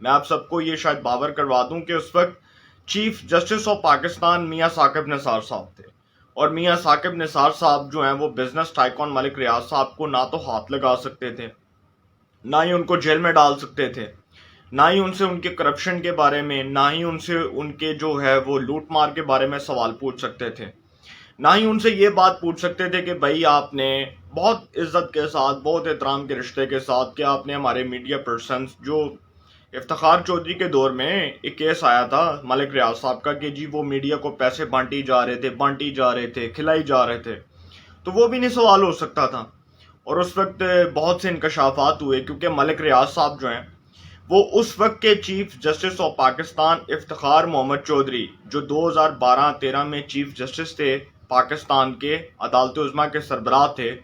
میں آپ سب کو یہ شاید باور کروا دوں کہ اس وقت چیف جسٹس آف پاکستان میاں ثاقب نثار صاحب تھے، اور میاں ثاقب نثار صاحب جو ہیں وہ بزنس ٹائکون ملک ریاض صاحب کو نہ تو ہاتھ لگا سکتے تھے، نہ ہی ان کو جیل میں ڈال سکتے تھے، نہ ہی ان سے ان کے کرپشن کے بارے میں، نہ ہی ان سے ان کے جو ہے وہ لوٹ مار کے بارے میں سوال پوچھ سکتے تھے، نہ ہی ان سے یہ بات پوچھ سکتے تھے کہ بھائی آپ نے بہت عزت کے ساتھ، بہت احترام کے رشتے کے ساتھ، کہ آپ نے ہمارے میڈیا پرسنز جو افتخار چودھری کے دور میں ایک کیس آیا تھا ملک ریاض صاحب کا کہ جی وہ میڈیا کو پیسے بانٹی جا رہے تھے کھلائی جا رہے تھے، تو وہ بھی نہیں سوال ہو سکتا تھا۔ اور اس وقت بہت سے انکشافات ہوئے کیونکہ ملک ریاض صاحب جو ہیں وہ اس وقت کے chief justice of Pakistan Iftikhar Muhammad Chaudhry, جو 2012-13 میں چیف جسٹس تھے پاکستان کے، عدالت عظمیٰ کے سربراہ تھے،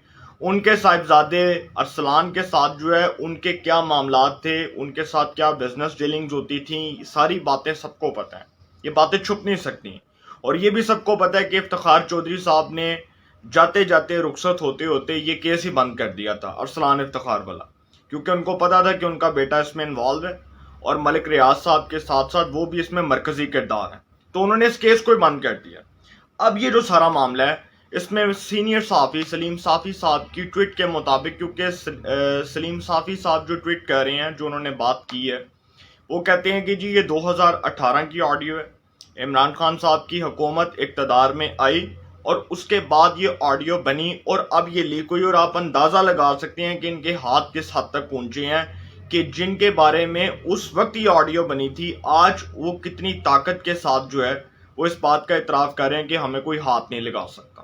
ان کے صاحبزادے ارسلان کے ساتھ جو ہے ان کے کیا معاملات تھے، ان کے ساتھ کیا بزنس ڈیلنگز ہوتی تھیں، ساری باتیں سب کو پتہ ہیں، یہ باتیں چھپ نہیں سکتی۔ اور یہ بھی سب کو پتہ ہے کہ افتخار چودھری صاحب نے جاتے جاتے رخصت ہوتے ہوتے یہ کیس ہی بند کر دیا تھا، ارسلان افتخار والا، کیونکہ ان کو پتا تھا کہ ان کا بیٹا اس میں انوالو ہے اور ملک ریاض صاحب کے ساتھ ساتھ وہ بھی اس میں مرکزی کردار ہے، تو انہوں نے اس کیس کو ہی بند کر دیا۔ اب یہ جو سارا معاملہ ہے اس میں سینئر صحافی سلیم صافی صاحب کی ٹویٹ کے مطابق، کیونکہ سلیم صافی صاحب جو ٹویٹ کر رہے ہیں، جو انہوں نے بات کی ہے، وہ کہتے ہیں کہ جی یہ 2018 کی آڈیو ہے، عمران خان صاحب کی حکومت اقتدار میں آئی اور اس کے بعد یہ آڈیو بنی اور اب یہ لیک ہوئی، اور آپ اندازہ لگا سکتے ہیں کہ ان کے ہاتھ کس حد تک پہنچے ہیں کہ جن کے بارے میں اس وقت یہ آڈیو بنی تھی، آج وہ کتنی طاقت کے ساتھ جو ہے وہ اس بات کا اعتراف کر رہے ہیں کہ ہمیں کوئی ہاتھ نہیں لگا سکتا۔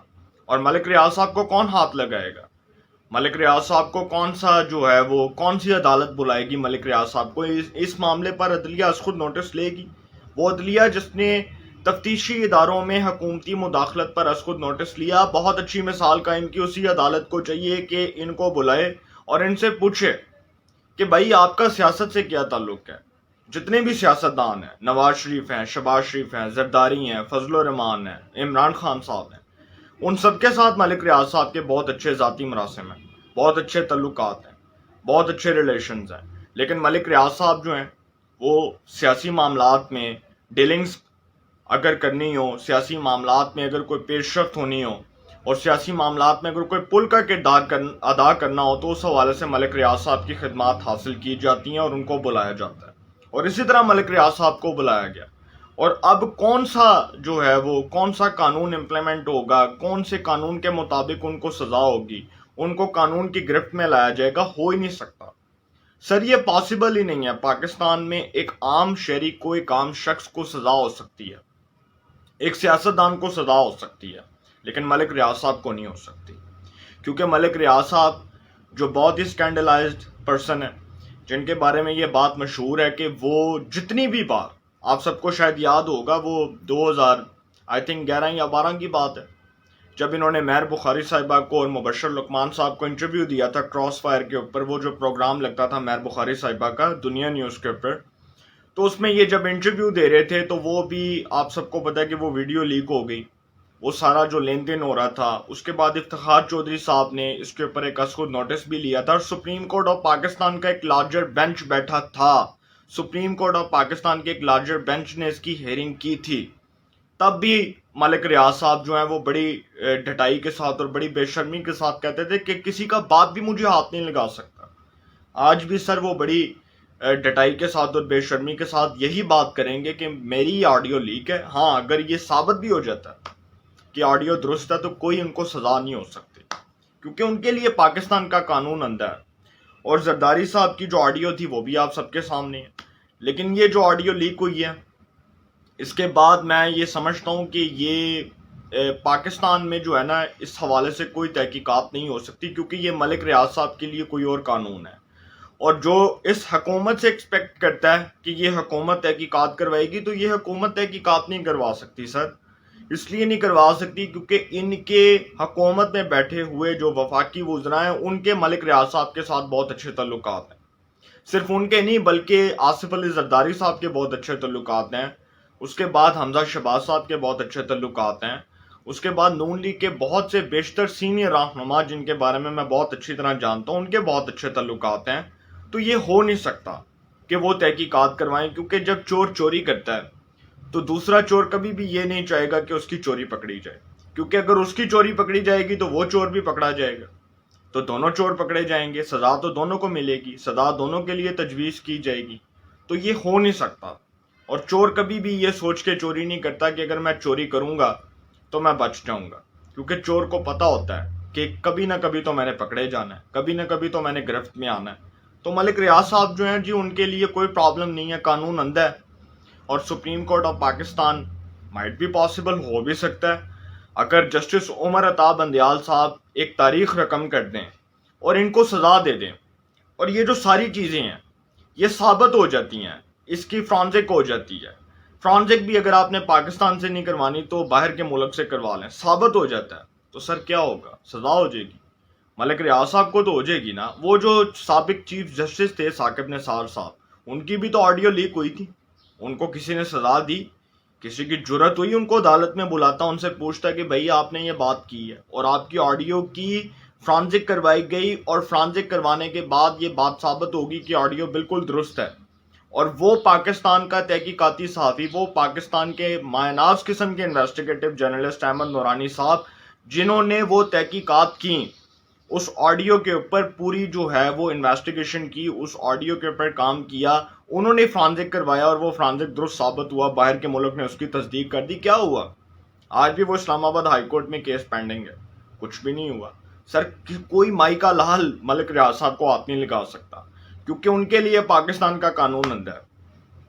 اور ملک ریاض صاحب کو کون ہاتھ لگائے گا؟ ملک ریاض صاحب کو کون سا جو ہے وہ کون سی عدالت بلائے گی ملک ریاض صاحب کو؟ اس معاملے پر عدلیہ از خود نوٹس لے گی، وہ عدلیہ جس نے تفتیشی اداروں میں حکومتی مداخلت پر از خود نوٹس لیا، بہت اچھی مثال قائم کی، اسی عدالت کو چاہیے کہ ان کو بلائے اور ان سے پوچھے کہ بھائی آپ کا سیاست سے کیا تعلق ہے؟ جتنے بھی سیاستدان ہیں، نواز شریف ہیں، شہباز شریف ہیں، زرداری ہیں، فضل الرحمان ہیں، عمران خان صاحب ہیں، ان سب کے ساتھ ملک ریاض صاحب کے بہت اچھے ذاتی مراسم ہیں، بہت اچھے تعلقات ہیں، بہت اچھے ریلیشنز ہیں، لیکن ملک ریاض صاحب جو ہیں وہ سیاسی معاملات میں ڈیلنگز اگر کرنی ہو، سیاسی معاملات میں اگر کوئی پیش رفت ہونی ہو اور سیاسی معاملات میں اگر کوئی پل کا کردار ادا کرنا ہو، تو اس حوالے سے ملک ریاض صاحب کی خدمات حاصل کی جاتی ہیں اور ان کو بلایا جاتا ہے، اور اسی طرح ملک ریاض صاحب کو بلایا گیا۔ اور اب کون سا جو ہے وہ کون سا قانون امپلیمنٹ ہوگا، کون سے قانون کے مطابق ان کو سزا ہوگی، ان کو قانون کی گرفت میں لایا جائے گا، ہو ہی نہیں سکتا سر، یہ پاسبل ہی نہیں ہے۔ پاکستان میں ایک عام شہری کو، ایک عام شخص کو سزا ہو سکتی ہے، ایک سیاستدان کو سزا ہو سکتی ہے، لیکن ملک ریاض صاحب کو نہیں ہو سکتی، کیونکہ ملک ریاض صاحب جو بہت ہی اسکینڈلائزڈ پرسن ہے، جن کے بارے میں یہ بات مشہور ہے کہ وہ جتنی بھی بار، آپ سب کو شاید یاد ہوگا، وہ 2011 یا 12 کی بات ہے، جب انہوں نے مہر بخاری صاحبہ کو اور مبشر لقمان صاحب کو انٹرویو دیا تھا کراس فائر کے اوپر، وہ جو پروگرام لگتا تھا مہر بخاری صاحبہ کا دنیا نیوز کے اوپر، تو اس میں یہ جب انٹرویو دے رہے تھے تو وہ بھی آپ سب کو پتا ہے کہ وہ ویڈیو لیک ہو گئی، وہ سارا جو لین دین ہو رہا تھا، اس کے بعد افتخار چودھری صاحب نے اس کے اوپر ایک از خود نوٹس بھی لیا تھا، اور سپریم کورٹ آف پاکستان کا ایک لارجر بینچ بیٹھا تھا، سپریم کورٹ آف پاکستان کے ایک لارجر بینچ نے اس کی ہیئرنگ کی تھی، تب بھی ملک ریاض صاحب جو ہیں وہ بڑی ڈٹائی کے ساتھ اور بڑی بے شرمی کے ساتھ کہتے تھے کہ کسی کا باپ بھی مجھے ہاتھ نہیں لگا سکتا۔ آج بھی سر وہ بڑی ڈٹائی کے ساتھ اور بے شرمی کے ساتھ یہی بات کریں گے کہ میری آڈیو لیک ہے، ہاں اگر یہ ثابت بھی ہو جاتا ہے کہ آڈیو درست ہے تو کوئی ان کو سزا نہیں ہو سکتی، کیونکہ ان کے لیے پاکستان کا قانون اندھا ہے۔ اور زرداری صاحب کی جو آڈیو تھی وہ بھی آپ سب کے سامنے ہے، لیکن یہ جو آڈیو لیک ہوئی ہے، اس کے بعد میں یہ سمجھتا ہوں کہ یہ پاکستان میں جو ہے نا اس حوالے سے کوئی تحقیقات نہیں ہو سکتی، کیونکہ یہ ملک ریاض صاحب کے لیے کوئی اور قانون ہے، اور جو اس حکومت سے ایکسپیکٹ کرتا ہے کہ یہ حکومت تحقیقات کروائے گی، تو یہ حکومت تحقیقات نہیں کروا سکتی سر، اس لیے نہیں کروا سکتی کیونکہ ان کے حکومت میں بیٹھے ہوئے جو وفاقی وزراء ہیں ان کے ملک ریاض صاحب کے ساتھ بہت اچھے تعلقات ہیں، صرف ان کے نہیں بلکہ آصف علی زرداری صاحب کے بہت اچھے تعلقات ہیں، اس کے بعد حمزہ شہباز صاحب کے بہت اچھے تعلقات ہیں، اس کے بعد نون لیگ کے بہت سے بیشتر سینئر رہنما جن کے بارے میں بہت اچھی طرح جانتا ہوں، ان کے بہت اچھے تعلقات ہیں، تو یہ ہو نہیں سکتا کہ وہ تحقیقات کروائیں، کیونکہ جب چور چوری کرتا ہے تو دوسرا چور کبھی بھی یہ نہیں چاہے گا کہ اس کی چوری پکڑی جائے، کیونکہ اگر اس کی چوری پکڑی جائے گی تو وہ چور بھی پکڑا جائے گا، تو دونوں چور پکڑے جائیں گے، سزا تو دونوں کو ملے گی، سزا دونوں کے لیے تجویز کی جائے گی، تو یہ ہو نہیں سکتا۔ اور چور کبھی بھی یہ سوچ کے چوری نہیں کرتا کہ اگر میں چوری کروں گا تو میں بچ جاؤں گا، کیونکہ چور کو پتا ہوتا ہے کہ کبھی نہ کبھی تو میں نے پکڑے جانا ہے، کبھی نہ کبھی تو میں نے گرفت میں آنا ہے۔ تو ملک ریاض صاحب جو ہیں جی، ان کے لیے کوئی پرابلم نہیں ہے، قانون اندھا ہے، اور supreme court of Pakistan might بھی پاسبل ہو بھی سکتا ہے اگر جسٹس عمر عطا بندیال صاحب ایک تاریخ رقم کر دیں اور ان کو سزا دے دیں، اور یہ جو ساری چیزیں ہیں یہ ثابت ہو جاتی ہیں، اس کی فرانزک ہو جاتی ہے۔ فرانزک بھی اگر آپ نے پاکستان سے نہیں کروانی تو باہر کے ملک سے کروا لیں، ثابت ہو جاتا ہے تو سر کیا ہوگا؟ سزا ہو جائے گی۔ ملک ریاض صاحب کو تو ہو جائے گی نا، وہ جو سابق چیف جسٹس تھے ثاقب نثار صاحب، ان کی بھی تو آڈیو لیک ہوئی تھی، ان کو کسی نے سزا دی، کسی کی جرت ہوئی ان کو عدالت میں بلاتا، ان سے پوچھتا کہ بھائی آپ نے یہ بات کی ہے اور آپ کی آڈیو کی فرانزک کروائی گئی، اور فرانزک کروانے کے بعد یہ بات ثابت ہوگی کہ آڈیو بالکل درست ہے، اور وہ پاکستان کا تحقیقاتی صحافی، وہ پاکستان کے مایہ قسم کے انویسٹیگیٹو جرنلسٹ احمد نورانی صاحب، جنہوں نے وہ تحقیقات کی، اس آڈیو کے اوپر پوری جو ہے وہ انویسٹیگیشن کی، اس آڈیو کے اوپر کام کیا، انہوں نے فرانزک کروایا اور وہ فرانزک درست ثابت ہوا، باہر کے ملک نے اس کی تصدیق کر دی، کیا ہوا؟ آج بھی وہ اسلام آباد ہائی کورٹ میں کیس پینڈنگ ہے، کچھ بھی نہیں ہوا۔ سر کوئی مائی کا لال ملک ریاض صاحب کو ہاتھ نہیں لگا سکتا، کیونکہ ان کے لیے پاکستان کا قانون اندھا ہے۔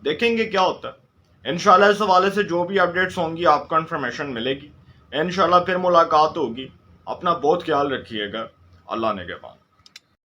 دیکھیں گے کیا ہوتا ہے، انشاءاللہ اس حوالے سے جو بھی اپڈیٹس ہوں گی آپ کو انفارمیشن ملے گی، انشاءاللہ پھر ملاقات ہوگی۔ اپنا بہت خیال رکھیے گا، اللہ نگہبان۔